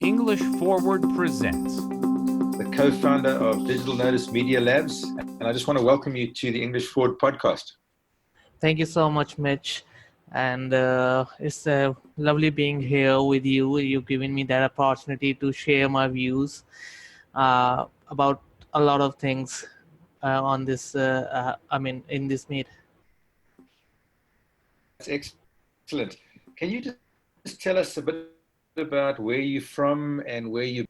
English Forward presents. The co-founder of Digital Notice Media Labs, and I just want to welcome you to the English Forward podcast. Thank you so much, Mitch. And it's lovely being here with you. You've given me that opportunity to share my views about a lot of things on this, in this meet. That's excellent. Can you just tell us a bit about where you're from and where you...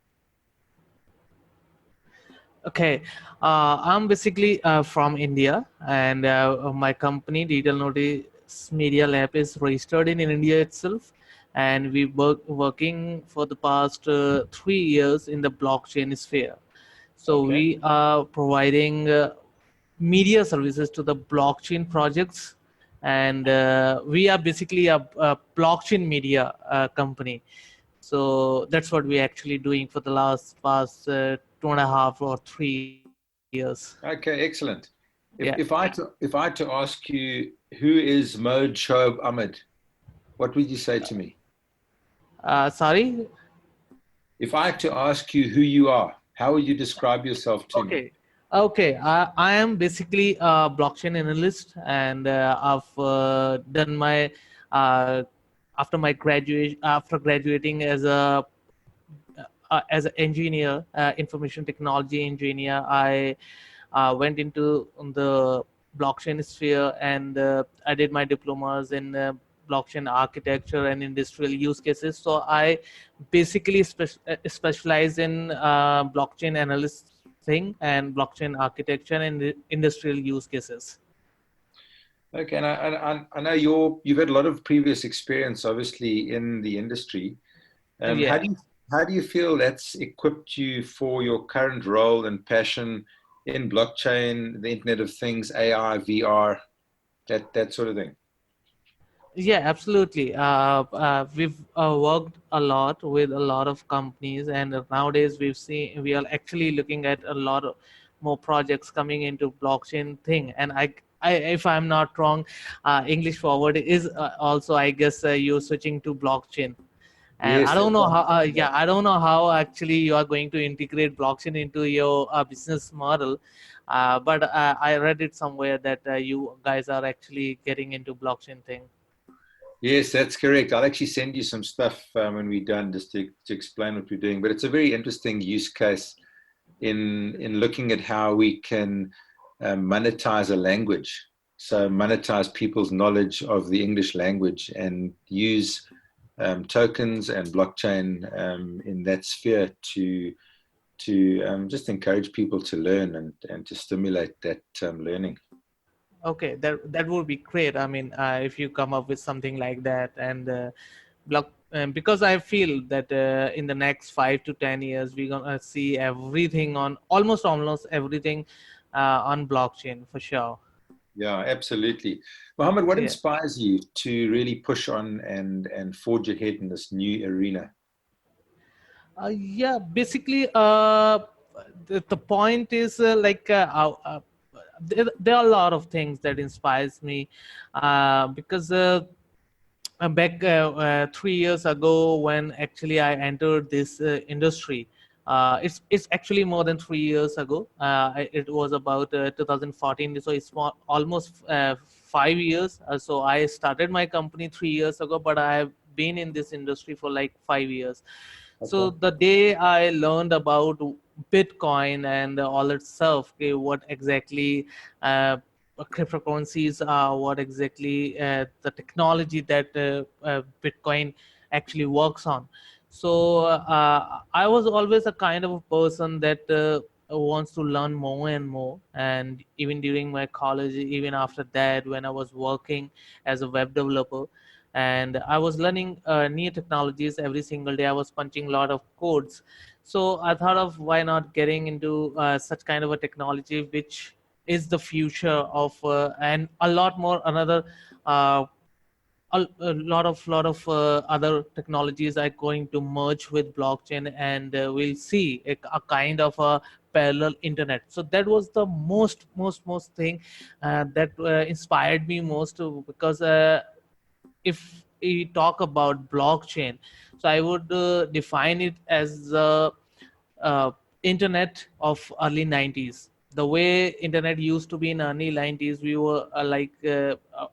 Okay, I'm basically from India, and my company, Digital Notice Media Lab, is registered in India itself, and we working for the past 3 years in the blockchain sphere. So Okay. we are providing media services to the blockchain projects, and we are basically a blockchain media company. So that's what we're actually doing for the past 2.5 or 3 years. Okay, excellent. Yeah. If I had to ask you, who is Mohd Shoaib Ahmed, what would you say to me? Sorry? If I had to ask you who you are, how would you describe yourself to me? Okay. I am basically a blockchain analyst, and I've done my after graduating as an engineer, information technology engineer. I went into the blockchain sphere, and I did my diplomas in blockchain architecture and industrial use cases. So I basically specialize in blockchain analyst thing and blockchain architecture and industrial use cases. Okay, and I know you've had a lot of previous experience, obviously, in the industry. Yeah. How do you feel that's equipped you for your current role and passion in blockchain, the Internet of Things, AI, VR, that sort of thing? Yeah, absolutely. We've worked a lot with a lot of companies, and nowadays we are actually looking at a lot of more projects coming into blockchain thing. And if I'm not wrong, English Forward is also, I guess, you're switching to blockchain. And Yes, I don't that's know right. how. I don't know how actually you are going to integrate blockchain into your business model. But I read it somewhere that you guys are actually getting into blockchain thing. Yes, that's correct. I'll actually send you some stuff when we're done, just to explain what we're doing. But it's a very interesting use case in looking at how we can monetize a language. So monetize people's knowledge of the English language and use tokens and blockchain in that sphere to just encourage people to learn and to stimulate that learning. Okay, that would be great. I mean, if you come up with something like that, and because I feel that in the next 5 to 10 years, we're gonna see everything on almost everything on blockchain for sure. Yeah, absolutely. Mohammed, what Yeah. inspires you to really push on and forge ahead in this new arena? Yeah, basically, the point is there are a lot of things that inspires me because back 3 years ago, when actually I entered this industry. It's actually more than 3 years ago. It was about 2014, so it's almost 5 years. So I started my company 3 years ago, but I have been in this industry for like 5 years. So Okay. the day I learned about Bitcoin and all that stuff, okay, what exactly cryptocurrencies are, what exactly the technology that Bitcoin actually works on. So I was always a kind of a person that wants to learn more and more. And even during my college, even after that, when I was working as a web developer, and I was learning new technologies every single day. I was punching a lot of codes. So I thought of why not getting into such kind of a technology, which is the future of and a lot more another a lot of other technologies are going to merge with blockchain, and we'll see a kind of a parallel internet. So that was the most thing that inspired me most because if we talk about blockchain, so I would define it as the uh, internet of early 90s. The way internet used to be in early 90s, we were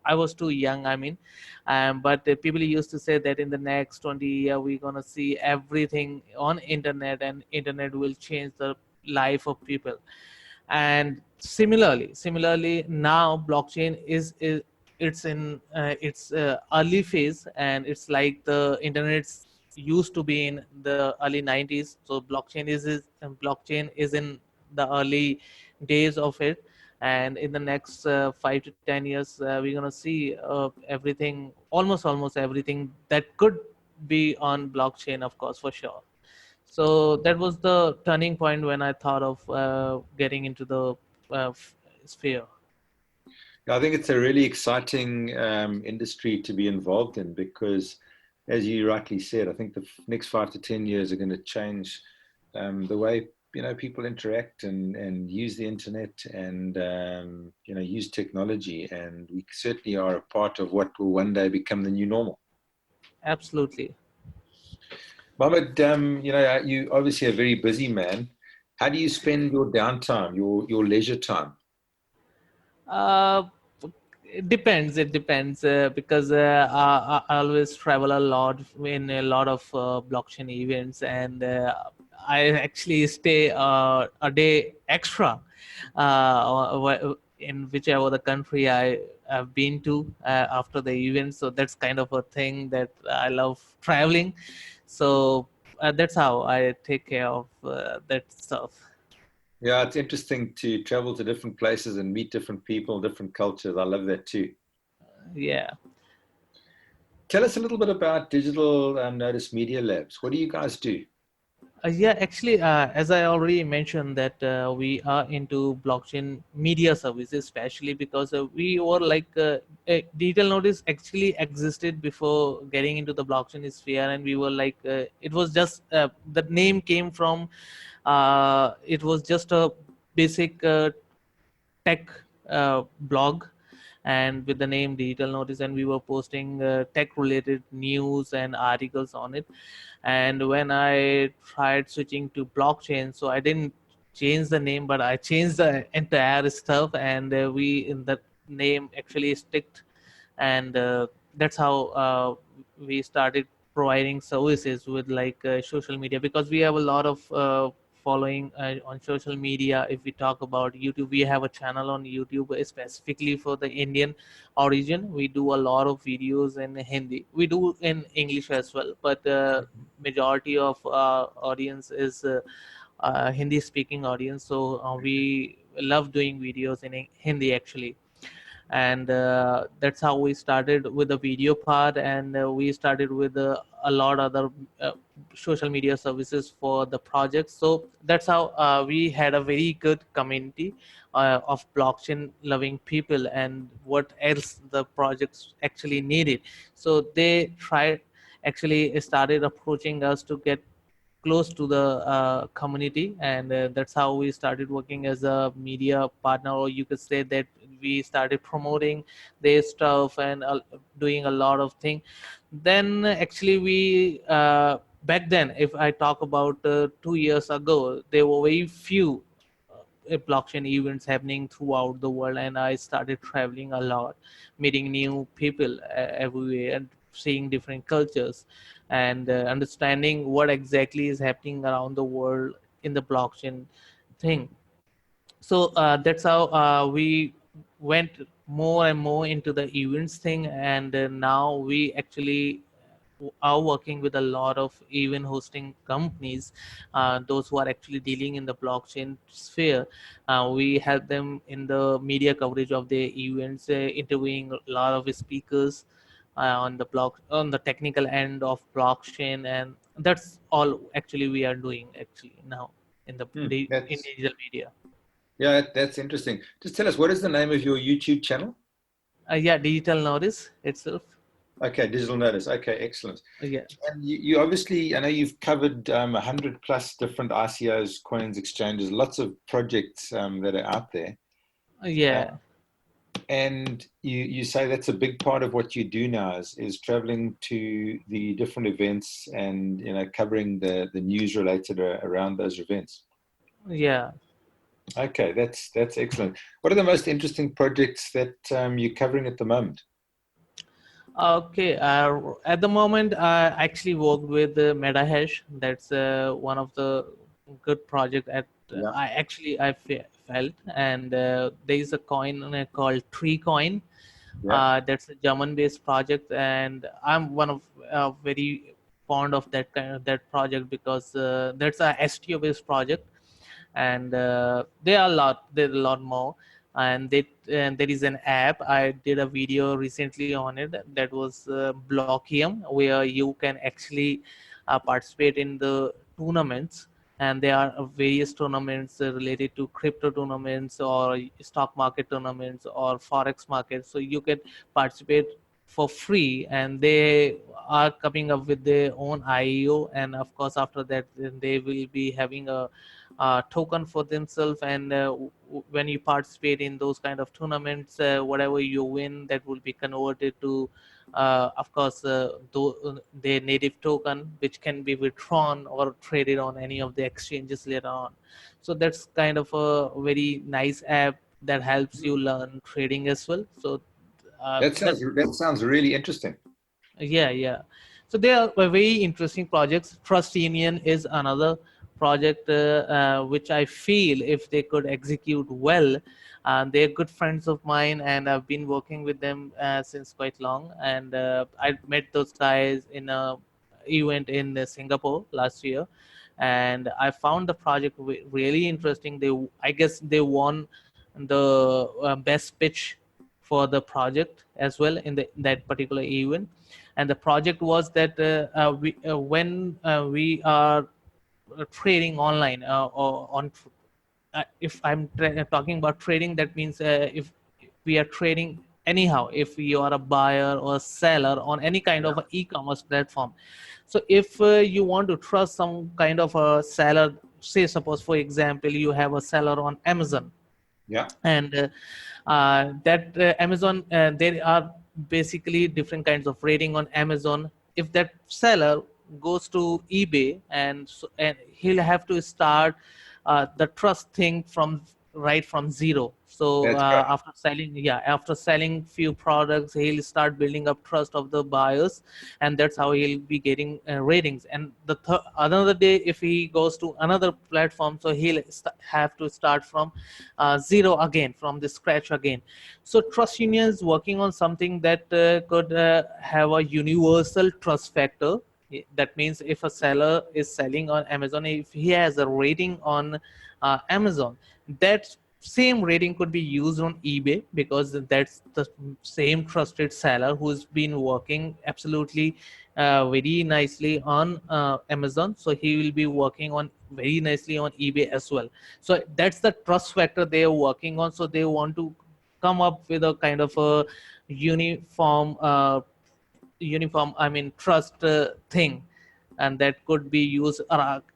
I was too young, I mean, but people used to say that in the next 20 years we're going to see everything on internet, and internet will change the life of people. And similarly now blockchain is it's in its early phase, and it's like the internet's used to be in the early 90s. So blockchain is in the early days of it, and in the next 5 to 10 years we're going to see everything, almost everything that could be on blockchain, of course, for sure. So that was the turning point when I thought of getting into the sphere. I think it's a really exciting industry to be involved in because, as you rightly said, I think the next 5 to 10 years are going to change the way people interact and use the internet and use technology, and we certainly are a part of what will one day become the new normal. Absolutely. Mohammed, you obviously a very busy man. How do you spend your downtime, your leisure time? Uh, it depends because I always travel a lot in a lot of blockchain events, and I actually stay a day extra in whichever the country I have been to after the event. So that's kind of a thing that I love traveling. So that's how I take care of that stuff. Yeah, it's interesting to travel to different places and meet different people, different cultures. I love that too. Yeah. Tell us a little bit about Digital Notice Media Labs. What do you guys do? Yeah, actually, as I already mentioned, that we are into blockchain media services, especially because we were like Digital Notice actually existed before getting into the blockchain sphere, and we were like, it was just the name came from, it was just a basic tech blog, and with the name Digital Notice, and we were posting tech related news and articles on it. And when I tried switching to blockchain, so I didn't change the name, but I changed the entire stuff, and we in the name actually sticked. And that's how we started providing services with like social media, because we have a lot of following on social media. If we talk about YouTube, we have a channel on YouTube specifically for the Indian origin. We do a lot of videos in Hindi, we do in English as well, but majority of audience is Hindi speaking audience. So we love doing videos in Hindi actually. And that's how we started with the video part, and we started with a lot other uh, social media services for the project. So that's how we had a very good community of blockchain loving people, and what else the projects actually needed. So they tried, actually started approaching us to get close to the community, and that's how we started working as a media partner, or you could say that we started promoting their stuff and doing a lot of things. Then actually we back then, if I talk about 2 years ago, there were very few blockchain events happening throughout the world, and I started traveling a lot, meeting new people everywhere, and seeing different cultures, and understanding what exactly is happening around the world in the blockchain thing. So that's how we went more and more into the events thing, and now we actually are working with a lot of event hosting companies, those who are actually dealing in the blockchain sphere. We help them in the media coverage of their events, interviewing a lot of speakers on the block, on the technical end of blockchain, and that's all actually we are doing actually now in the in That's digital media. Yeah, that's interesting. Just tell us, what is the name of your YouTube channel? Yeah, digital notice itself. Okay, Digital Notice. Okay, excellent. Yeah. And you obviously, I know you've covered 100 plus different ICOs, coins, exchanges, lots of projects that are out there. Uh, Yeah. And you say that's a big part of what you do now is traveling to the different events and covering the news related around those events. Yeah. Okay, that's excellent. What are the most interesting projects that you're covering at the moment? Okay, at the moment, I actually worked with MetaHash. That's one of the good project at Yeah, I felt, and there is a coin called Tree Coin. yeah, That's a German-based project, and I'm one of very fond of that kind of that project because that's a STO-based project, and there's a lot more, and there is an app. I did a video recently on it that was Blockium, where you can actually participate in the tournaments, and there are various tournaments related to crypto tournaments or stock market tournaments or forex markets, so you can participate for free, and they are coming up with their own IEO, and of course after that then they will be having a token for themselves, and when you participate in those kind of tournaments, whatever you win, that will be converted to of course their native token, which can be withdrawn or traded on any of the exchanges later on. So that's kind of a very nice app that helps you learn trading as well. So that that sounds really interesting. yeah, yeah. So they are very interesting projects. Trust Union is another project which I feel if they could execute well, they're good friends of mine, and I've been working with them since quite long. And I met those guys in a event in Singapore last year, and I found the project really interesting. I guess they won the best pitch for the project as well in that particular event. And the project was that when we are trading online or on if I'm talking about trading, that means if we are trading anyhow, if you are a buyer or a seller on any kind of a e-commerce platform. So if you want to trust some kind of a seller, say suppose for example you have a seller on Amazon, Yeah, and that Amazon, there are basically different kinds of rating on Amazon. If that seller goes to eBay, and he'll have to start the trust thing from right from zero. So that's right. after selling few products, he'll start building up trust of the buyers, and that's how he'll be getting ratings. And another day if he goes to another platform, so he'll have to start from zero again, from the scratch again. So Trust Union is working on something that could have a universal trust factor. That means if a seller is selling on Amazon, if he has a rating on Amazon, that same rating could be used on eBay, because that's the same trusted seller who's been working absolutely very nicely on Amazon. So he will be working on very nicely on eBay as well. So that's the trust factor they are working on. So they want to come up with a kind of a uniform I mean trust thing, and that could be used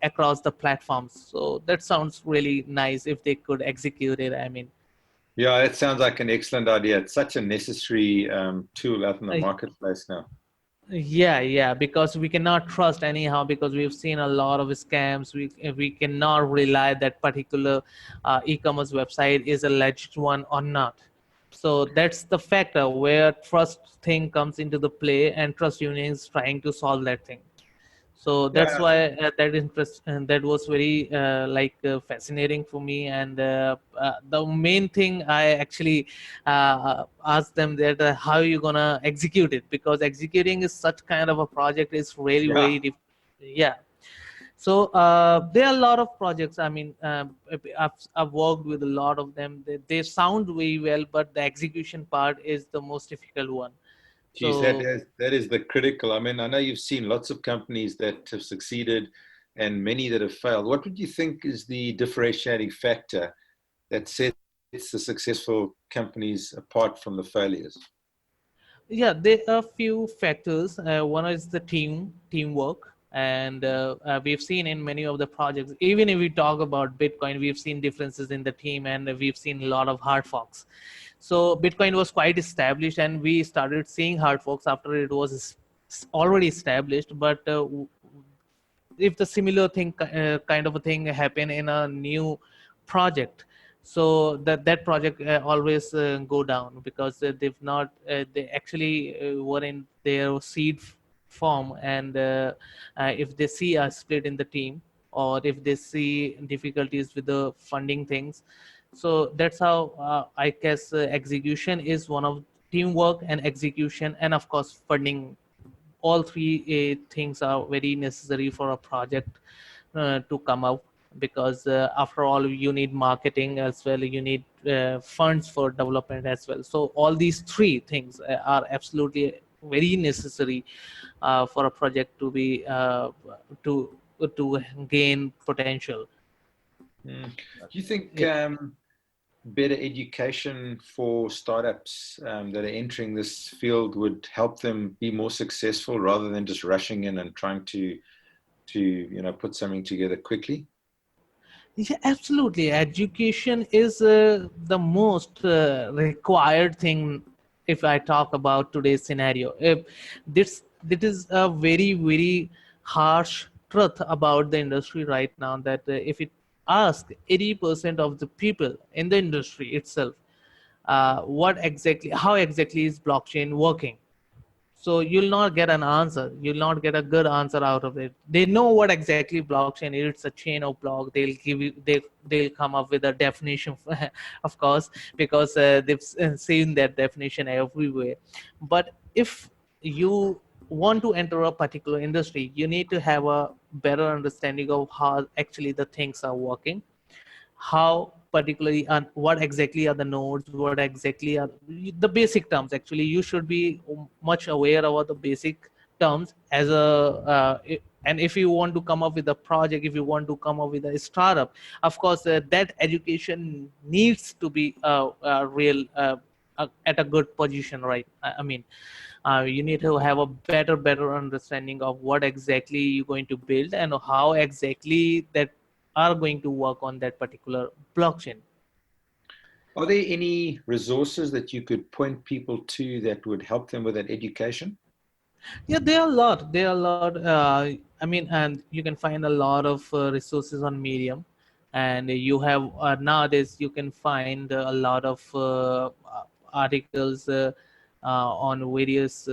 across the platforms. So that sounds really nice if they could execute it, I mean. Yeah, that sounds like an excellent idea. It's such a necessary tool out in the uh, marketplace now. yeah, yeah, because we cannot trust anyhow, because we've seen a lot of scams. We cannot rely that particular e-commerce website is a legit one or not. So that's the factor where trust thing comes into the play, and Trust Union is trying to solve that thing. So that's Yeah, why that interest and that was very fascinating for me. And the main thing I actually asked them that how are you gonna execute it, because executing is such kind of a project is really yeah. very yeah. So there are a lot of projects. I mean, I've worked with a lot of them. They sound very well, but the execution part is the most difficult one. Geez, So that is the critical. I mean, I know you've seen lots of companies that have succeeded and many that have failed. What would you think is the differentiating factor that sets the successful companies apart from the failures? yeah, there are a few factors. One is the teamwork. And we've seen in many of the projects, even if we talk about Bitcoin, we've seen differences in the team, and we've seen a lot of hard forks. So Bitcoin was quite established, and we started seeing hard forks after it was already established. But if the similar thing kind of a thing happen in a new project, so that project always go down, because they've not they actually were in their seed form. And if they see a split in the team, or if they see difficulties with the funding things, so that's how I guess execution is one of teamwork and execution, and of course funding. All three things are very necessary for a project to come out, because after all, you need marketing as well, you need funds for development as well. So all these three things are absolutely very necessary for a project to be to gain potential. Do you think Yeah. better education for startups that are entering this field would help them be more successful rather than just rushing in and trying to put something together quickly? Yeah, absolutely. Education is the most required thing. If I talk about today's scenario, if this is a very harsh truth about the industry right now, that if it ask 80% of the people in the industry itself, what exactly, how exactly is blockchain working, so you'll not get an answer, you'll not get a good answer out of it. They know what exactly blockchain is. It's a chain of block. They'll give you, they'll come up with a definition of course, because they've seen that definition everywhere. But if you want to enter a particular industry, you need to have a better understanding of how actually the things are working, how particularly and what exactly are the nodes, what exactly are the basic terms. Actually, you should be much aware about the basic terms as a and if you want to come up with a project, if you want to come up with a startup, of course that education needs to be real at a good position, right? I mean, you need to have a better understanding of what exactly you're going to build, and how exactly that are going to work on that particular blockchain. Are there any resources that you could point people to that would help them with that education? Yeah, there are a lot. There are a lot. I mean, and you can find a lot of resources on Medium, and you have nowadays you can find a lot of articles on various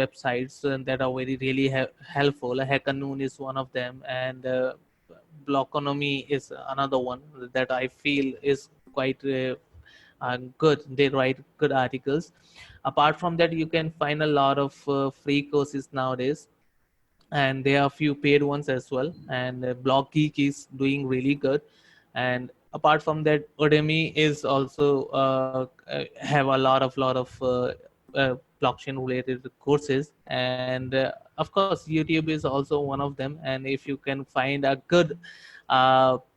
websites that are very really helpful. Hackanoon is one of them, and Blockonomy is another one that I feel is quite good. They write good articles. Apart from that, you can find a lot of free courses nowadays, and there are a few paid ones as well. And Block Geek is doing really good. And apart from that, Udemy is also have a lot of blockchain related courses. And of course, YouTube is also one of them. And if you can find a good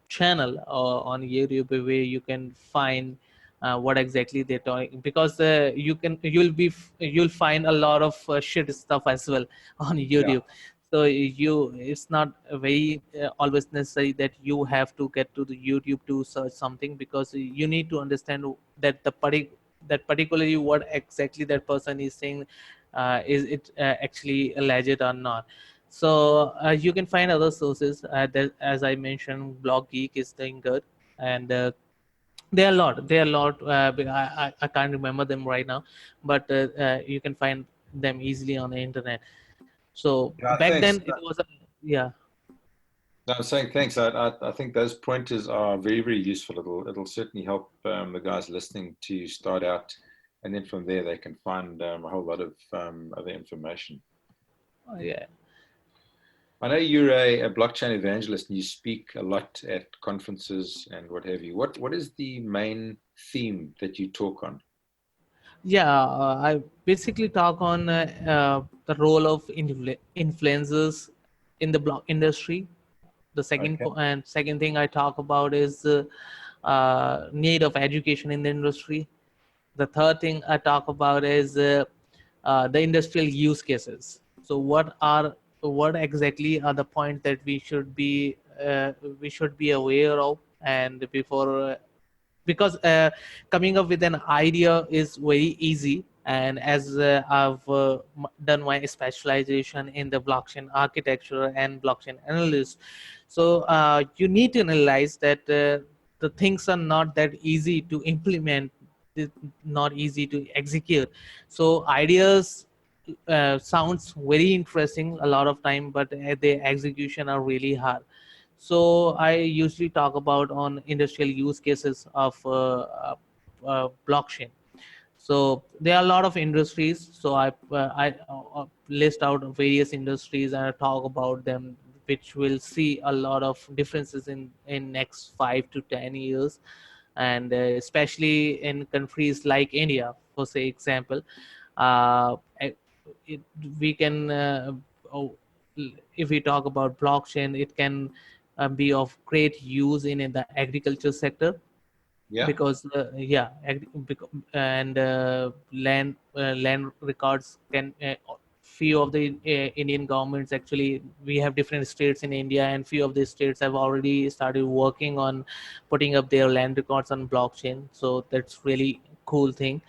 channel on YouTube where you can find what exactly they're talking, because you'll find a lot of shit stuff as well on Yeah. YouTube. So it's not very always necessary that you have to get to the YouTube to search something, because you need to understand that that particularly what exactly that person is saying, is it actually legit or not. So you can find other sources as I mentioned, Blog Geek is doing good. And there are a lot I can't remember them right now, but you can find them easily on the internet. So Yeah, back thanks. then it was yeah. No, I'm saying thanks. I think those pointers are very useful. It'll certainly help the guys listening to start out, and then from there they can find a whole lot of other information. Yeah. I know you're a blockchain evangelist, and you speak a lot at conferences and what have you. What is the main theme that you talk on? Yeah, I basically talk on the role of influencers in the block industry. The Okay. and second thing I talk about is need of education in the industry. The third thing I talk about is the industrial use cases. So what are what exactly are the points that we should be aware of, and before because coming up with an idea is very easy. And as I've done my specialization in the blockchain architecture and blockchain analyst, so you need to analyze that the things are not that easy to implement, it's not easy to execute. So ideas sounds very interesting a lot of time, but the execution are really hard. So I usually talk about on industrial use cases of blockchain. So there are a lot of industries. So I list out various industries and I talk about them, which will see a lot of differences in next 5 to 10 years, and especially in countries like India, for say example. Uh, I- it, we can oh, if we talk about blockchain, it can be of great use in the agriculture sector, Yeah. because and land records can few of the Indian governments, actually we have different states in India, and few of the states have already started working on putting up their land records on blockchain. So that's really cool thing,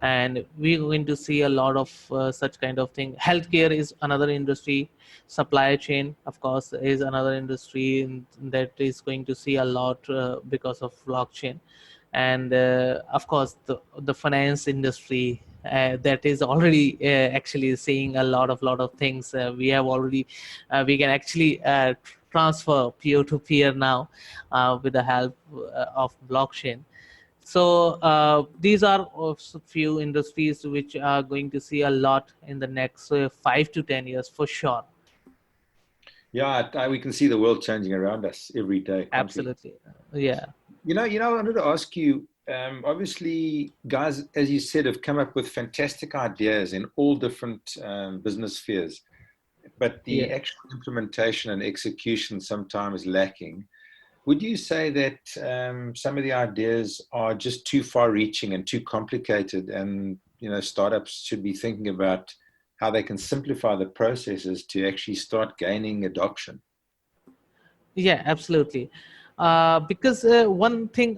and we're going to see a lot of such kind of thing. Healthcare is another industry. Supply chain, of course, is another industry that is going to see a lot because of blockchain. And of course the finance industry, that is already actually seeing a lot of things. We have already we can actually transfer peer to peer now with the help of blockchain. So these are also few industries which are going to see a lot in the next 5 to 10 years for sure. Yeah, we can see the world changing around us every day, can't we? Absolutely. Yeah. I wanted to ask you. Obviously, guys, as you said, have come up with fantastic ideas in all different business spheres, but the Yeah. actual implementation and execution sometimes lacking. Would you say that some of the ideas are just too far-reaching and too complicated, and startups should be thinking about how they can simplify the processes to actually start gaining adoption? Yeah, absolutely. Because one thing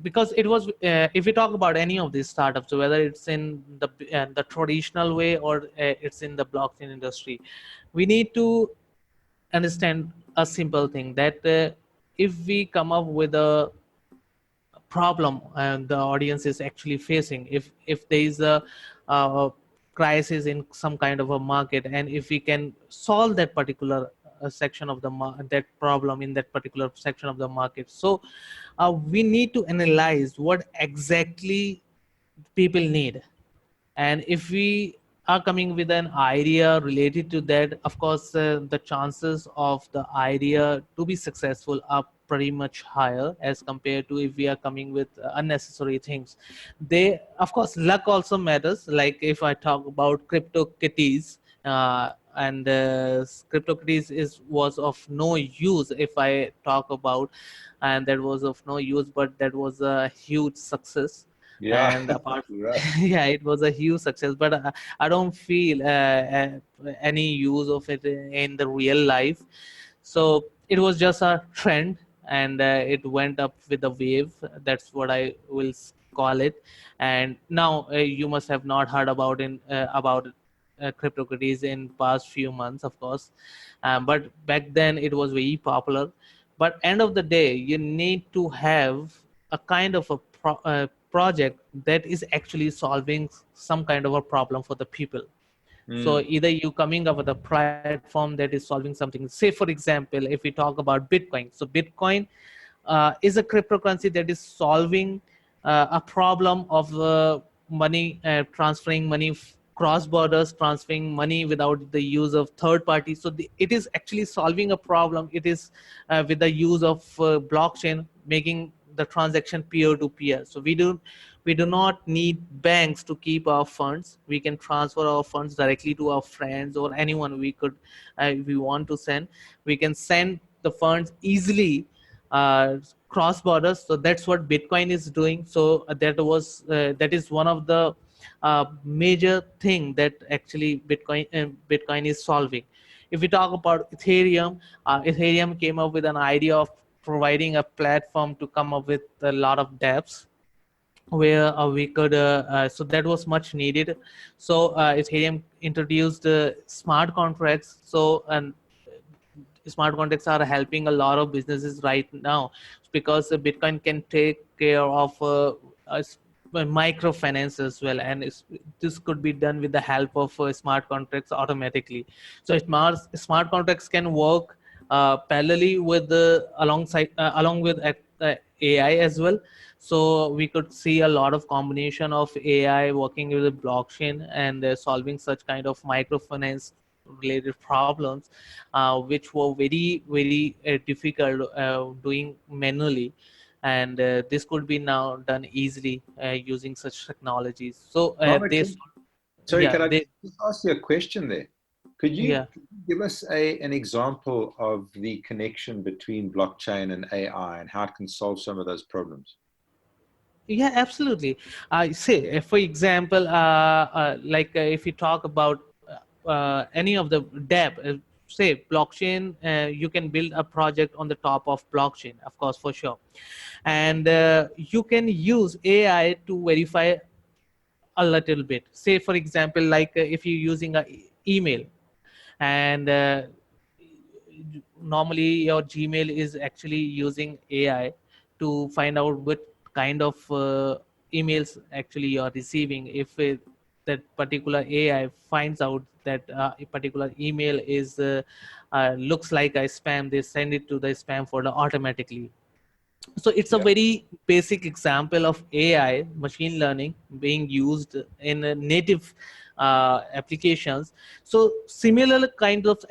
because it was, if we talk about any of these startups, so whether it's in the traditional way or it's in the blockchain industry, we need to understand a simple thing that if we come up with a problem and the audience is actually facing, if there is a crisis in some kind of a market, and if we can solve that particular section of that problem in that particular section of the market, so we need to analyze what exactly people need. And if we are coming with an idea related to that, of course the chances of the idea to be successful are pretty much higher as compared to if we are coming with unnecessary things. They, of course, luck also matters. Like if I talk about CryptoKitties, and CryptoKitties is was of no use if I talk about, and that was of no use, but that was a huge success. Yeah, And apart right. yeah, it was a huge success, but I don't feel any use of it in the real life. So it was just a trend, and it went up with the wave. That's what I will call it. And now you must have not heard about CryptoKitties in past few months, of course. But back then it was very popular. But end of the day, you need to have a kind of a project that is actually solving some kind of a problem for the people. So Mm, either you coming up with a platform that is solving something. Say for example, if we talk about Bitcoin, so Bitcoin is a cryptocurrency that is solving a problem of money, transferring money cross borders, transferring money without the use of third parties. So it is actually solving a problem. It is with the use of blockchain, making the transaction peer to peer. So we do not need banks to keep our funds. We can transfer our funds directly to our friends or anyone we could, if we want to send. We can send the funds easily cross borders. So that's what Bitcoin is doing. So that is one of the major thing that actually Bitcoin is solving. If we talk about Ethereum, Ethereum came up with an idea of providing a platform to come up with a lot of dApps where we could so that was much needed. So Ethereum introduced smart contracts. So and smart contracts are helping a lot of businesses right now, because Bitcoin can take care of microfinance as well, and this could be done with the help of smart contracts automatically. So smart contracts can work parallelly with alongside along with AI as well. So we could see a lot of combination of AI working with the blockchain and solving such kind of microfinance related problems, which were very difficult doing manually, and this could be now done easily using such technologies. So Robert, this, sorry, yeah, can I they, just ask you a question there? Could yeah, you give us an example of the connection between blockchain and AI and how it can solve some of those problems? yeah, absolutely. I say, for example, like if you talk about any of the dApp, say blockchain, you can build a project on the top of blockchain, of course, for sure, and you can use AI to verify a little bit. Say, for example, like if you're using a email, and normally your Gmail is actually using AI to find out what kind of emails actually you're receiving. If that particular AI finds out that a particular email is looks like a spam, they send it to the spam folder automatically. So it's a Yeah. very basic example of AI, machine learning, being used in native applications. So similar kind of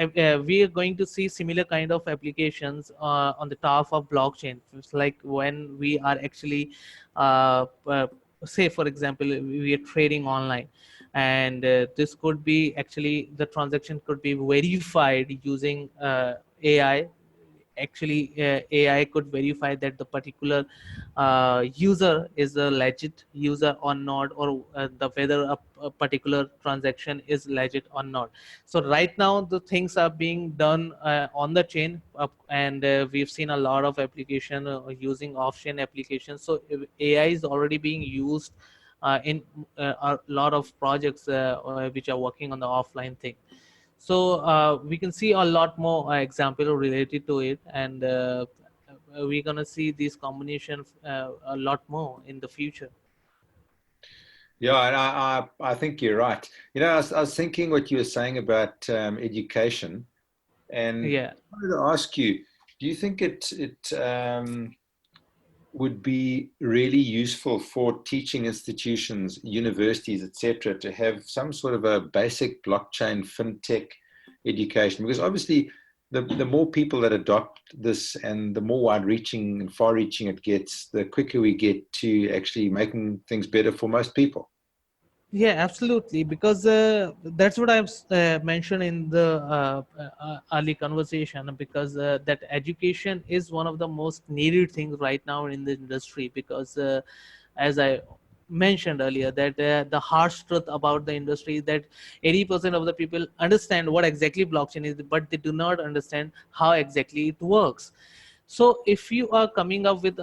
we are going to see similar kind of applications on the top of blockchain. It's like when we are actually say, for example, we are trading online, and this could be actually, the transaction could be verified using AI. Actually AI could verify that the particular user is a legit user or not, or the whether a particular transaction is legit or not. So right now the things are being done on the chain, and we've seen a lot of application using off-chain applications. So AI is already being used in a lot of projects which are working on the offline thing. So we can see a lot more example related to it, and we're gonna see this combination a lot more in the future. Yeah, and I think you're right. You know, I was thinking what you were saying about education, and Yeah. I wanted to ask you, do you think it would be really useful for teaching institutions, universities, etc., to have some sort of a basic blockchain fintech education? Because obviously, the more people that adopt this and the more wide-reaching and far-reaching it gets, the quicker we get to actually making things better for most people. Yeah, absolutely. Because that's what I've mentioned in the early conversation. Because that education is one of the most needed things right now in the industry. Because as I mentioned earlier, that the harsh truth about the industry is that 80% of the people understand what exactly blockchain is, but they do not understand how exactly it works. So if you are coming up with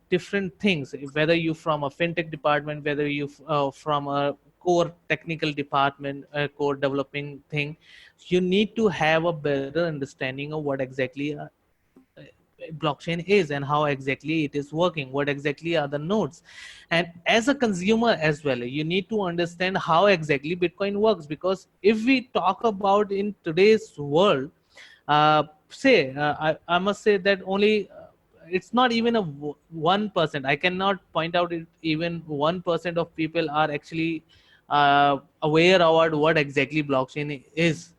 different things, whether you from a fintech department, whether you from a core technical department, core developing thing, you need to have a better understanding of what exactly blockchain is and how exactly it is working, what exactly are the nodes. And as a consumer as well, you need to understand how exactly Bitcoin works. Because if we talk about in today's world, say I must say that only it's not even a 1%. I cannot point out it, even 1% of people are actually aware about what exactly blockchain is.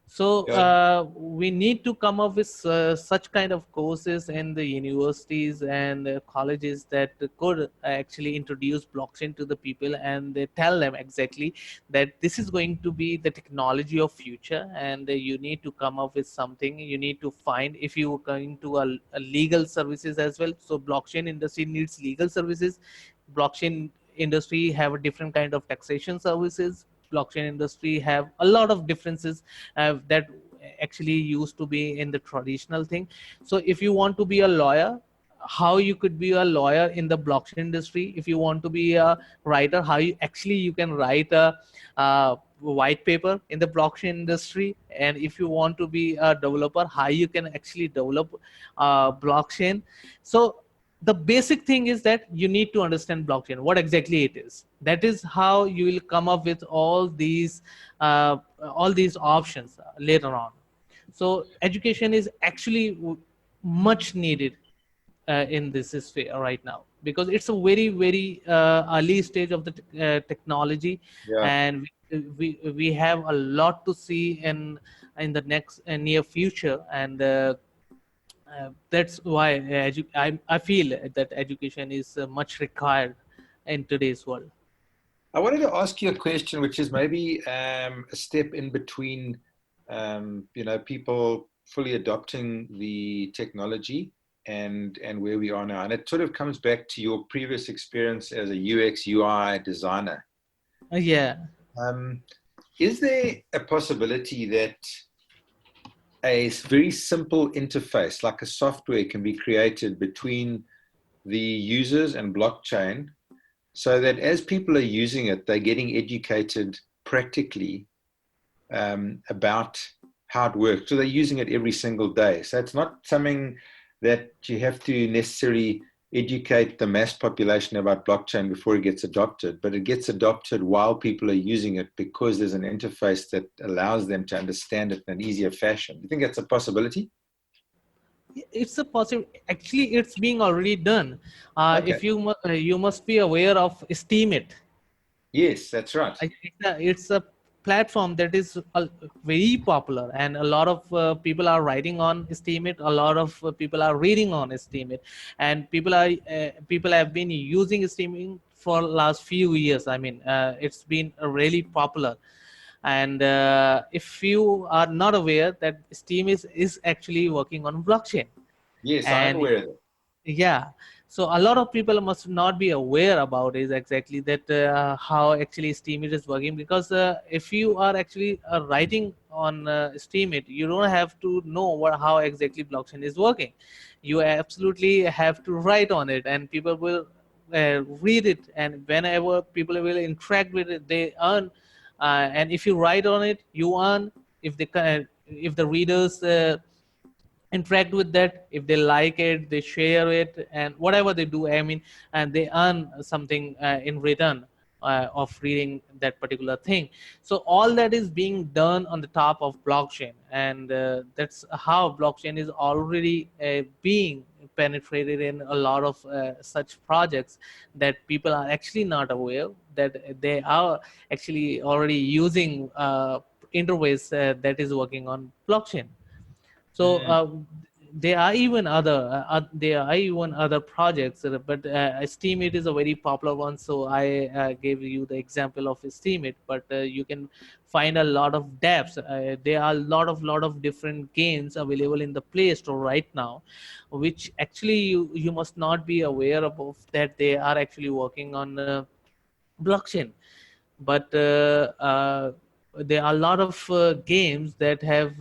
So Yeah. we need to come up with such kind of courses in the universities and colleges that could actually introduce blockchain to the people, and they tell them exactly that this is going to be the technology of future, and you need to come up with something. You need to find, if you are going to a legal services as well. So blockchain industry needs legal services. Blockchain industry have a different kind of taxation services. Blockchain industry have a lot of differences that actually used to be in the traditional thing. So if you want to be a lawyer, how you could be a lawyer in the blockchain industry. If you want to be a writer, how you can write a white paper in the blockchain industry. And if you want to be a developer, how you can actually develop blockchain. So the basic thing is that you need to understand blockchain, what exactly it is. That is how you will come up with all these options later on. So education is actually much needed in this sphere right now, because it's a very early stage of the technology. Yeah. And we have a lot to see in the next near future. And that's why I feel that education is much required in today's world. I wanted to ask you a question, which is maybe a step in between, people fully adopting the technology and where we are now. And it sort of comes back to your previous experience as a UX UI designer. Yeah. Is there a possibility that a very simple interface, like a software, can be created between the users and blockchain, so that as people are using it, they're getting educated practically about how it works? So they're using it every single day. So it's not something that you have to necessarily educate the mass population about blockchain before it gets adopted, but it gets adopted while people are using it, because there's an interface that allows them to understand it in an easier fashion. Do you think that's a possibility? It's a possible, actually it's being already done. Okay. If you must be aware of Steemit. Yes, that's right. It's a platform that is very popular, and a lot of people are writing on Steemit. A lot of people are reading on Steemit, and people have been using Steemit for last few years. I mean, it's been really popular. And if you are not aware that Steam is actually working on blockchain. Yes, I am And aware of it. yeah, so a lot of people must not be aware about is exactly that how actually Steemit is working. Because if you are actually writing on Steemit, you don't have to know how exactly blockchain is working. You absolutely have to write on it, and people will read it, and whenever people will interact with it, they earn. And if you write on it, you earn. If the readers interact with that, if they like it, they share it, and whatever they do, I mean, and they earn something in return of reading that particular thing. So all that is being done on the top of blockchain, and that's how blockchain is already being penetrated in a lot of such projects, that people are actually not aware that they are actually already using interface that is working on blockchain. So Mm. there are even other projects, but Steemit is a very popular one. So I gave you the example of Steemit, but you can find a lot of dApps. There are a lot of different games available in the Play Store right now, which actually you must not be aware of that they are actually working on blockchain. But there are a lot of games that have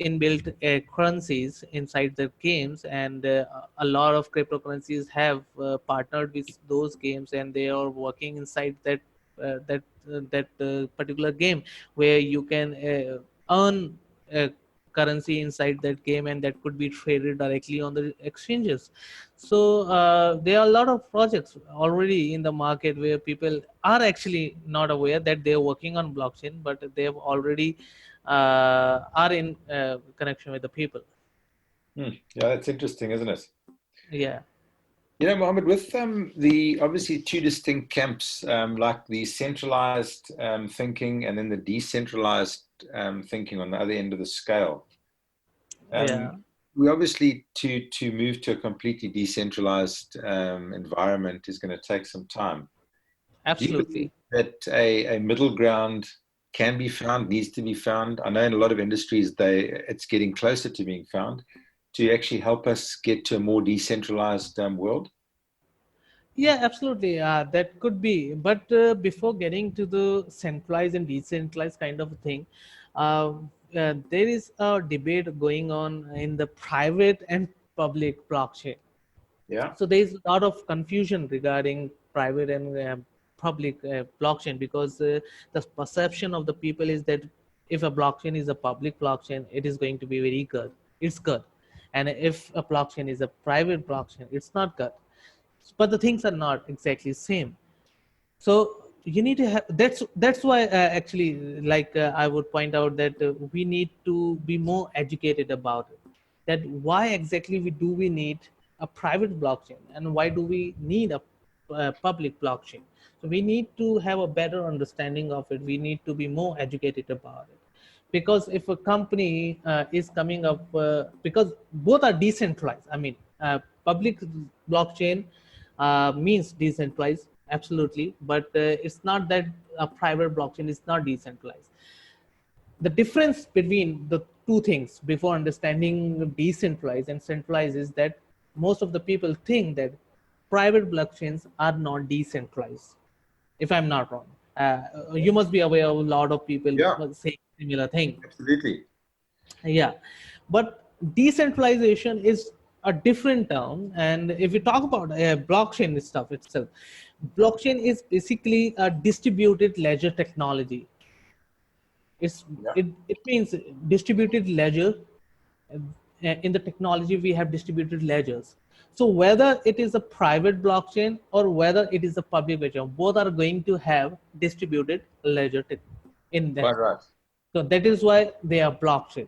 inbuilt currencies inside the games, and a lot of cryptocurrencies have partnered with those games, and they are working inside that particular game, where you can earn currency inside that game, and that could be traded directly on the exchanges. So there are a lot of projects already in the market where people are actually not aware that they're working on blockchain, but they have already are in connection with the people. Yeah, that's interesting, isn't it? Yeah, Mohammed, with the obviously two distinct camps, like the centralized thinking and then the decentralized thinking on the other end of the scale. yeah, We obviously to move to a completely decentralized environment is going to take some time. Do you believe absolutely. that a middle ground can be found, needs to be found? I know in a lot of industries it's getting closer to being found, to actually help us get to a more decentralized world. Yeah, absolutely. That could be. But before getting to the centralized and decentralized kind of thing, uh, there is a debate going on in the private and public blockchain. Yeah. So there is a lot of confusion regarding private and public blockchain, because the perception of the people is that if a blockchain is a public blockchain, it is going to be very good. It's good. And if a blockchain is a private blockchain, it's not good. But the things are not exactly same. So you need to have, that's why actually, like I would point out that we need to be more educated about it, that why exactly we need a private blockchain and why do we need a public blockchain. So we need to have a better understanding of it. We need to be more educated about it, because if a company is coming up, because both are decentralized. I mean, public blockchain means decentralized, absolutely, but it's not that a private blockchain is not decentralized. The difference between the two things before understanding decentralized and centralized is that most of the people think that private blockchains are not decentralized, if I'm not wrong. You must be aware of a lot of people Yeah. saying similar thing. Absolutely. Yeah, but decentralization is a different term. And if we talk about blockchain stuff itself, blockchain is basically a distributed ledger technology. Yeah. It means distributed ledger. In the technology, we have distributed ledgers. So whether it is a private blockchain or whether it is a public blockchain, both are going to have distributed ledger in them. Quite right. So that is why they are blockchain.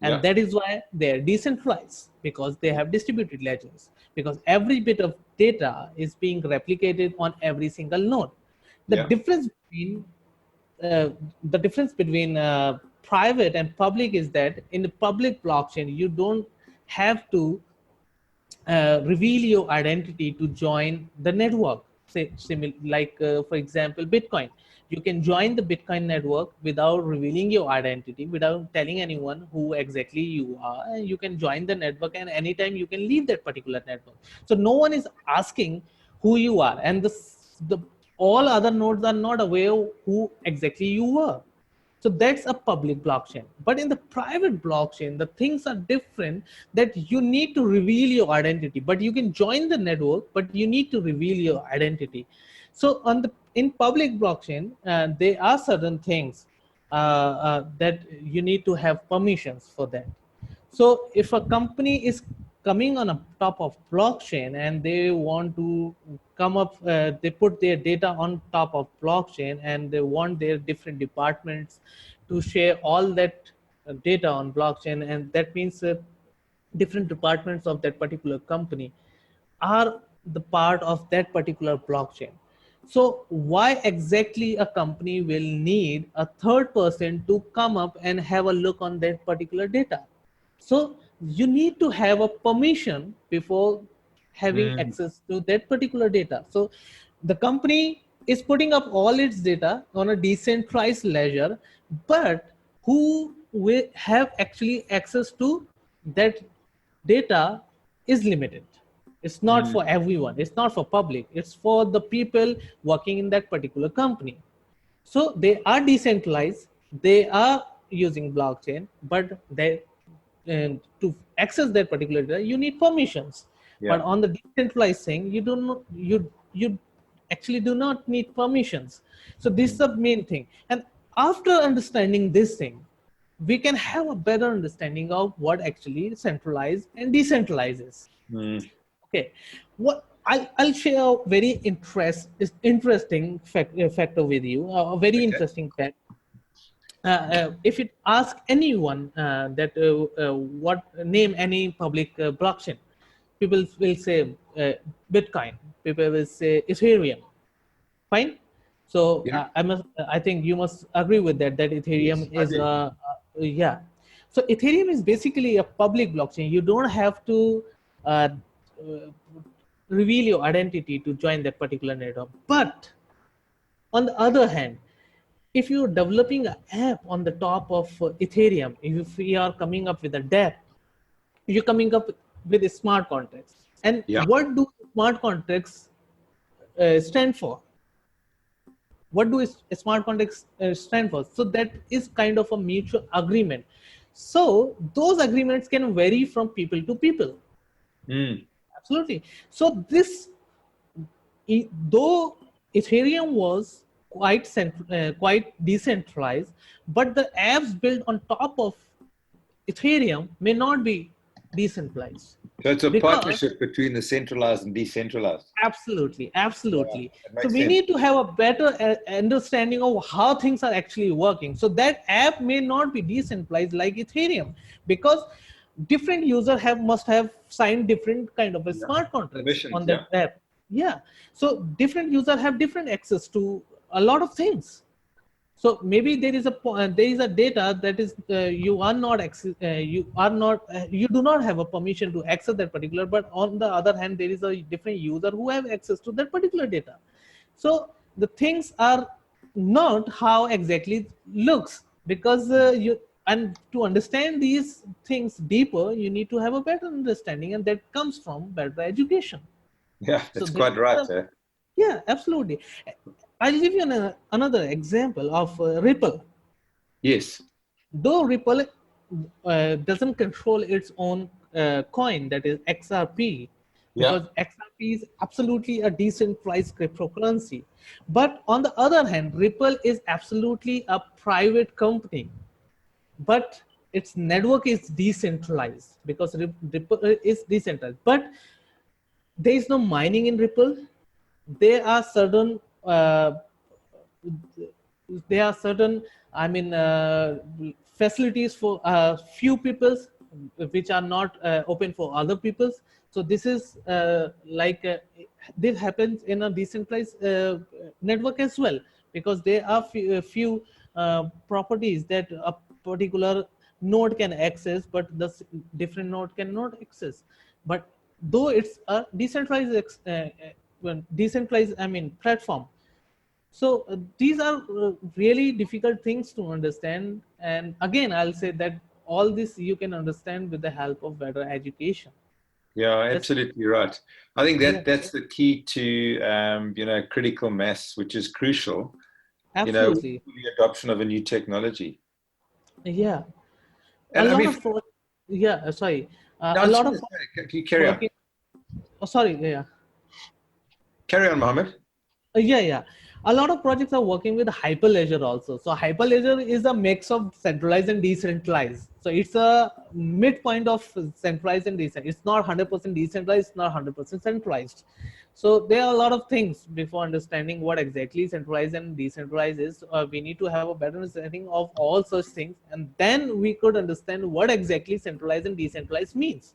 And Yeah. that is why they are decentralized, because they have distributed ledgers, because every bit of data is being replicated on every single node. The Yeah. difference between uh, private and public is that in the public blockchain, you don't have to reveal your identity to join the network. Say, like for example, Bitcoin. You can join the Bitcoin network without revealing your identity, without telling anyone who exactly you are. And you can join the network, and anytime you can leave that particular network. So no one is asking who you are, and the all other nodes are not aware who exactly you were. So that's a public blockchain. But in the private blockchain, the things are different, that you need to reveal your identity, but you can join the network, but you need to reveal your identity. So in public blockchain, there are certain things that you need to have permissions for that. So if a company is coming on a top of blockchain and they want to come up, they put their data on top of blockchain and they want their different departments to share all that data on blockchain. And that means different departments of that particular company are the part of that particular blockchain. So why exactly a company will need a third person to come up and have a look on that particular data? So you need to have a permission before having access to that particular data. So the company is putting up all its data on a decentralized ledger, but who will have actually access to that data is limited. It's not for everyone. It's not for public. It's for the people working in that particular company. So they are decentralized. They are using blockchain, but they to access that particular data, you need permissions. Yeah. But on the decentralized thing, you don't know, you actually do not need permissions. So this is the main thing. And after understanding this thing, we can have a better understanding of what actually centralized and decentralized is. Okay, what I'll share a very interesting factor with you, a very interesting fact. If you ask anyone that what name any public blockchain, people will say Bitcoin. People will say Ethereum. Fine. So Yeah. I think you must agree with that. That Ethereum Yes, is yeah. So Ethereum is basically a public blockchain. You don't have to uh, uh, reveal your identity to join that particular network. But on the other hand, if you're developing an app on the top of Ethereum, if you are coming up with a dApp, you're coming up with a smart contracts. And Yeah. what do smart contracts stand for? what do smart contracts stand for? So that is kind of a mutual agreement. So those agreements can vary from people to people. Absolutely. So this, though Ethereum was quite decentralized, but the apps built on top of Ethereum may not be decentralized. So it's a Because partnership between the centralized and decentralized. absolutely, Yeah, absolutely. that So makes we sense. need to have a better understanding of how things are actually working. So that app may not be decentralized like Ethereum, because different users must have signed different kind of a Yeah. smart contracts Permissions, on yeah. that app. Yeah. So different users have different access to a lot of things. So maybe there is a data that is you are not you do not have a permission to access that particular, but on the other hand there is a different user who have access to that particular data. So the things are not how exactly it looks, because you and to understand these things deeper you need to have a better understanding, and that comes from better education. Yeah, So that's this quite is right. the, yeah, absolutely. I'll give you another example of Ripple. Yes. Though Ripple doesn't control its own coin, that is XRP, Yeah. because XRP is absolutely a decentralized cryptocurrency. But on the other hand, Ripple is absolutely a private company, but its network is decentralized, because Ripple is decentralized. But there is no mining in Ripple. There are certain there are certain, I mean, facilities for few peoples which are not open for other peoples. So this is this happens in a decentralized network as well, because there are few properties that a particular node can access, but the different node cannot access. But though it's a decentralized decentralized, I mean, platform. So these are really difficult things to understand. And again, I'll say that all this you can understand with the help of better education. Yeah, That's, absolutely right. I think yeah, that's the key to critical mass, which is crucial, with absolutely. the adoption of a new technology. Yeah. A And I lot mean, of, yeah, sorry. no, A it's lot of just, can you carry on? working, oh, sorry, yeah. Carry on, Mohammed. Yeah. A lot of projects are working with Hyperledger also. So Hyperledger is a mix of centralized and decentralized. So it's a midpoint of centralized and decentralized. It's not 100% decentralized, it's not 100% centralized. So there are a lot of things before understanding what exactly centralized and decentralized is. We need to have a better understanding of all such things, and then we could understand what exactly centralized and decentralized means.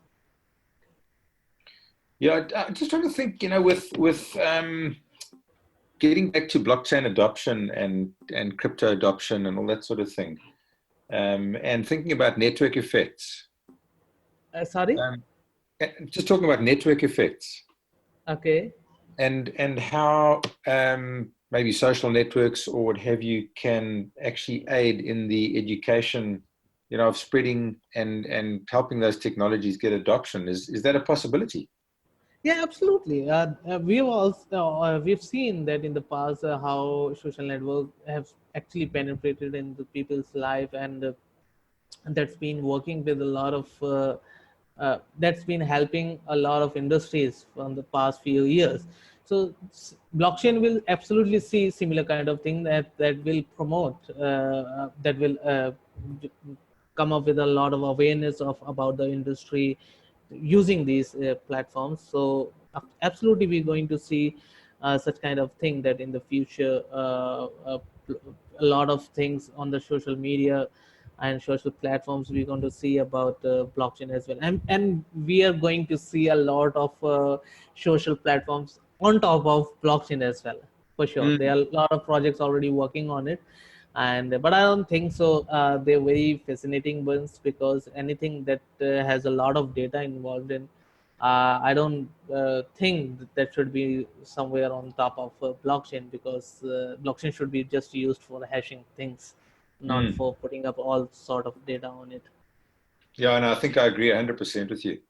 Yeah, I'm just trying to think, with getting back to blockchain adoption and crypto adoption and all that sort of thing, and thinking about network effects. Sorry? Um, just talking about network effects Okay. and how maybe social networks or what have you can actually aid in the education, of spreading and helping those technologies get adoption. Is that a possibility? Yeah, absolutely. We've seen that in the past how social networks have actually penetrated into people's life, and that's been working with a lot of that's been helping a lot of industries from the past few years. So blockchain will absolutely see similar kind of thing that will promote that will come up with a lot of awareness of about the industry using these platforms. So absolutely we're going to see such kind of thing, that in the future a lot of things on the social media and social platforms we're going to see about blockchain as well, and we are going to see a lot of social platforms on top of blockchain as well, for sure. There Mm. are a lot of projects already working on it, and but I don't think so they're very fascinating ones, because anything that has a lot of data involved in, I don't think that should be somewhere on top of blockchain, because blockchain should be just used for hashing things, not Mm. for putting up all sort of data on it. Yeah, and I think I agree 100% with you.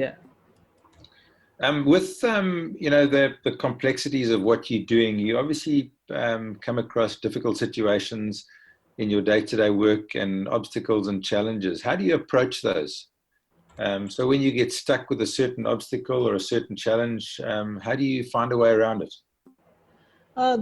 Yeah. With the complexities of what you're doing, you obviously come across difficult situations in your day-to-day work and obstacles and challenges. How do you approach those? So when you get stuck with a certain obstacle or a certain challenge, how do you find a way around it?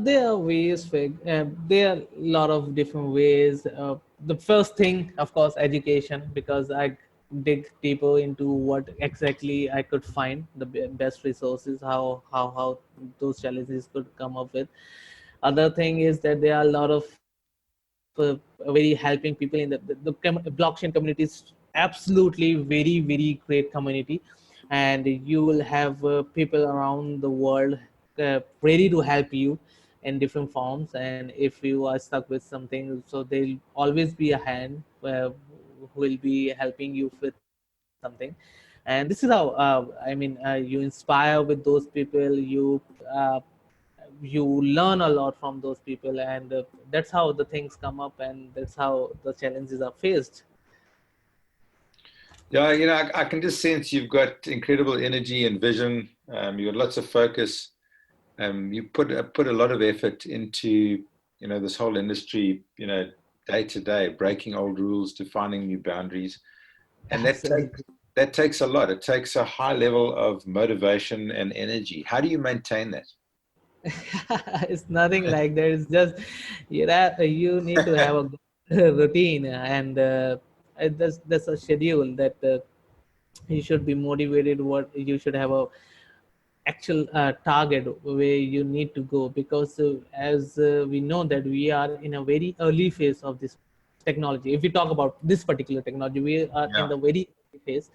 There are ways, there are a lot of different ways. The first thing, of course, education, because I dig deeper into what exactly I could find the best resources, how those challenges could come up with. Other thing is that there are a lot of very helping people in the blockchain community is absolutely very great community, and you will have people around the world ready to help you in different forms. And if you are stuck with something, so there'll always be a hand who will be helping you with something. And this is how you inspire with those people, you learn a lot from those people, and that's how the things come up, and that's how the challenges are faced. Yeah, I can just sense you've got incredible energy and vision. You've got lots of focus. You put a lot of effort into, this whole industry, day to day, breaking old rules to finding new boundaries. And Absolutely. that takes a lot. It takes a high level of motivation and energy. How do you maintain that? It's nothing like that. It's just you need to have a good routine, and there's a schedule that you should be motivated, what you should have a actual target where you need to go, because as we know that we are in a very early phase of this technology. If we talk about this particular technology, we are in Yeah. the very early phase,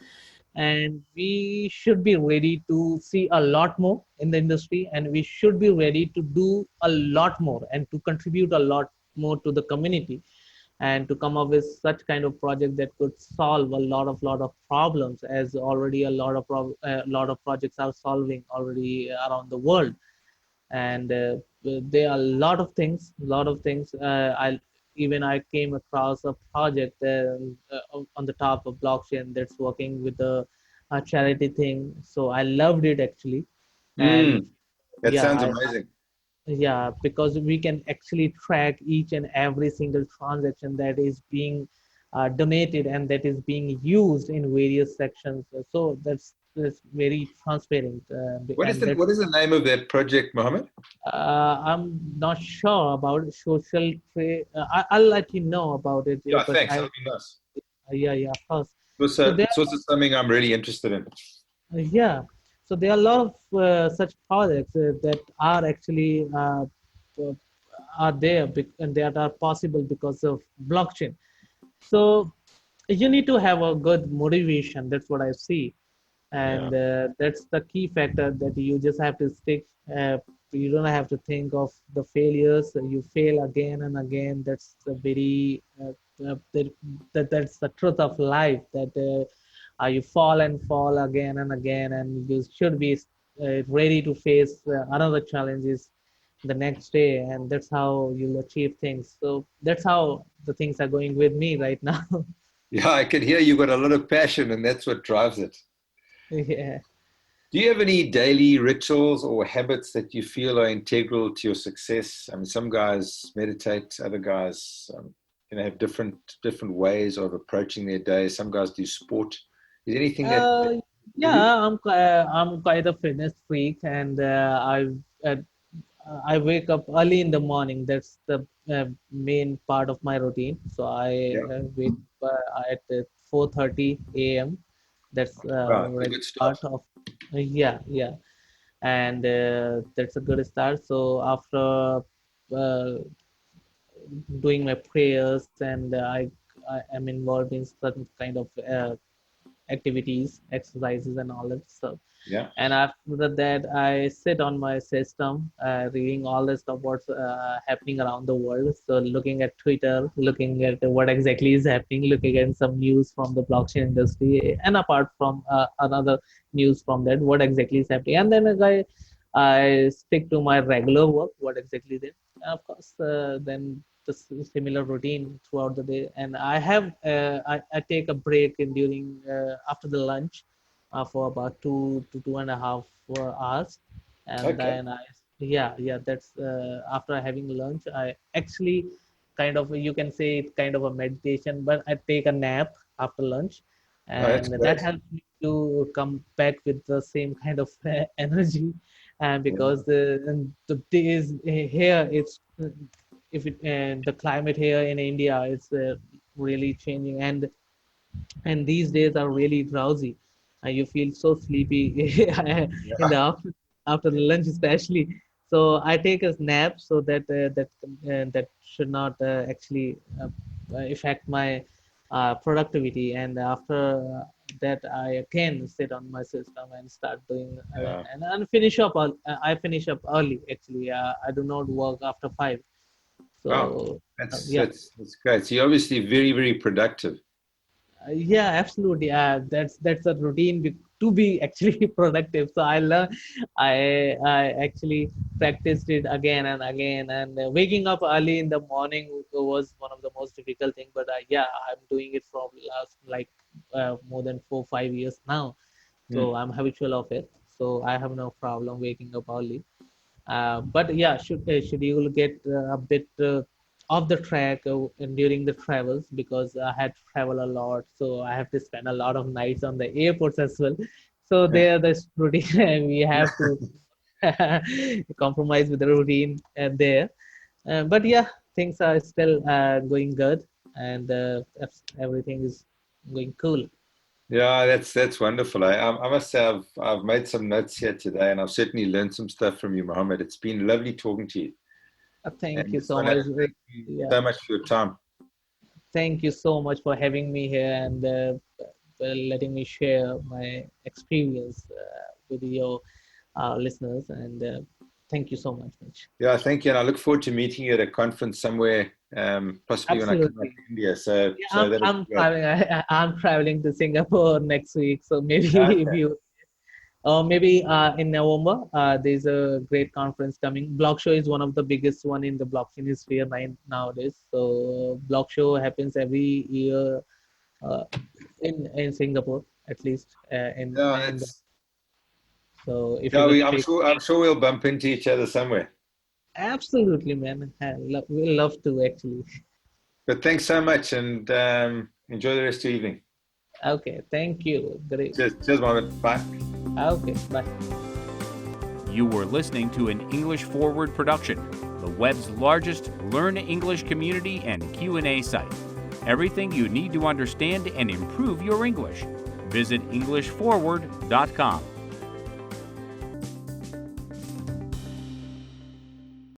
and we should be ready to see a lot more in the industry, and we should be ready to do a lot more and to contribute a lot more to the community, and to come up with such kind of project that could solve a lot of problems, as already a lot of projects are solving already around the world. And there are a lot of things. I came across a project on the top of blockchain that's working with a charity thing, so I loved it actually. And Mm, that yeah, sounds amazing. yeah, because we can actually track each and every single transaction that is being donated and that is being used in various sections. So that's very transparent, and What that's is the name of that project, Mohammed? I'm not sure about social trade. I'll let you know about it, Yeah, but thanks. That'll be nice. yeah, of course. So there It's also something I'm really interested in. Yeah, so there are a lot of such projects that are actually uh, are there and that are possible because of blockchain. So you need to have a good motivation. That's what I see, Yeah. and that's the key factor, that you just have to stick. You don't have to think of the failures. You fail again and again. That's the very that's the truth of life, that you fall and fall again and again, and you should be ready to face another challenges the next day, and that's how you'll achieve things. So that's how the things are going with me right now. Yeah, I can hear you've got a lot of passion, and that's what drives it. Yeah. Do you have any daily rituals or habits that you feel are integral to your success? I mean, some guys meditate, other guys, have different ways of approaching their day. Some guys do sport. Is there anything that Uh, for you? yeah, I'm quite a fitness freak, and uh, I wake up early in the morning. That's the main part of my routine. So I Yeah. wake up at 4:30 a.m. That's Wow, it's a regular good start. part of yeah, and that's a good start. So after uh, doing my prayers, and I am involved in certain kind of activities, exercises, and all that stuff. Yeah. And after that, I sit on my system, reading all the stuff what's happening around the world. So looking at Twitter, looking at what exactly is happening, looking at some news from the blockchain industry, and apart from another news from that, what exactly is happening. And then I stick to my regular work, what exactly then. And of course, then the similar routine throughout the day. And I take a break in during after the lunch for about 2 to 2.5 hours, and Okay. then yeah, that's after having lunch. I actually kind of, you can say it's kind of a meditation, but I take a nap after lunch, Oh, that's and that great. helps me to come back with the same kind of energy, and Yeah. because the days here, it's if it the climate here in India, it's really changing, and these days are really drowsy. You feel so sleepy in the Yeah. after the lunch, especially. So I take a nap so that that should not actually affect my productivity. And after that, I again sit on my system and start doing Yeah. and finish up. I finish up early actually. I do not work after 5. Wow. So That's yeah. that's that's great. So you're obviously very, very productive. Yeah, absolutely. That's a routine to be actually productive. So I actually practiced it again and again. And waking up early in the morning was one of the most difficult thing. But yeah, I'm doing it from last like more than 4 5 years now. Hmm. So I'm habitual of it. So I have no problem waking up early. But yeah, schedule get a bit off the track during the travels, because I had to travel a lot, so I have to spend a lot of nights on the airports as well. So there, the routine we have to compromise with the routine there. But yeah, things are still going good, and everything is going cool. Yeah, that's wonderful. I must say I've made some notes here today, and I've certainly learned some stuff from you, Mohammed. It's been lovely talking to you, Thank and you just so want to much. thank you Yeah. so much for your time. Thank you so much for having me here and letting me share my experience with your listeners. And thank you so much, Mitch. Yeah, thank you, and I look forward to meeting you at a conference somewhere, possibly when I come back Absolutely. to India. So Yeah, so that'll be great. I'm traveling to Singapore next week, so maybe if Okay. you maybe in November, there's a great conference coming. Block Show is one of the biggest one in the blockchain sphere nowadays. So Block Show happens every year uh, in Singapore, at least Yeah, in the, that's so if you yeah. could pick, I'm sure we'll bump into each other somewhere. absolutely, man. We'll love to actually. But thanks so much, and enjoy the rest of your evening. Okay, thank you. Great. Cheers, Mohammed. Bye. Okay, bye. You were listening to an English Forward production, the web's largest Learn English community and Q&A site. Everything you need to understand and improve your English. Visit EnglishForward.com.